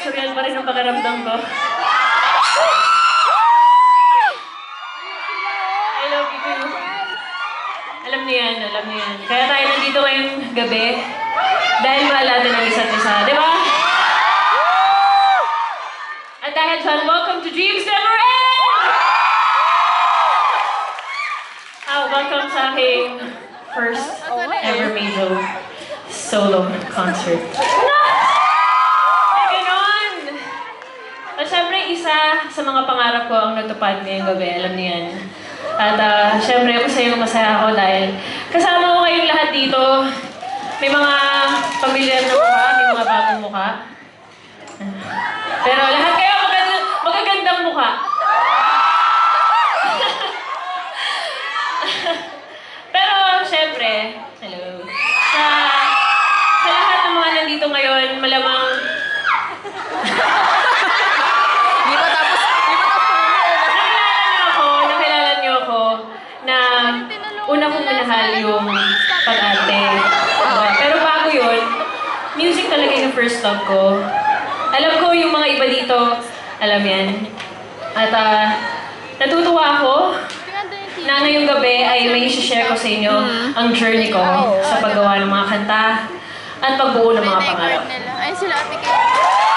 surreal pa rin ang pakiramdam ko. I love you too. Alam niyo yan, alam niyo yan. Kaya tayo nandito ngayong gabi dahil mahal natin ang isa't isa, di ba? At dahil dyan, welcome to Dreams Never End! Welcome sa aking first ever major solo concert. Ay, ganon! At syempre, isa sa mga pangarap ko ang natupad ngayong gabi, alam niyo yan. At syempre, masaya ako dahil kasama ko kayong lahat dito. May mga pamilyar na mukha, may mga bagong mukha. Pero lahat kayo magagandang mukha. Pero syempre, hello. Sa lahat ng mga nandito ngayon, malamang nakilala niyo ako na una kong minahal yung pag-arte. Pero bago yun, music talaga yung first love ko. Alam ko yung mga iba dito, alam yan. At natutuwa ako na ngayong gabi ay may isi-share ko sa inyo ang journey ko sa paggawa ng mga kanta at pagbuo ng mga pangarap. Ay, sila ate kayo.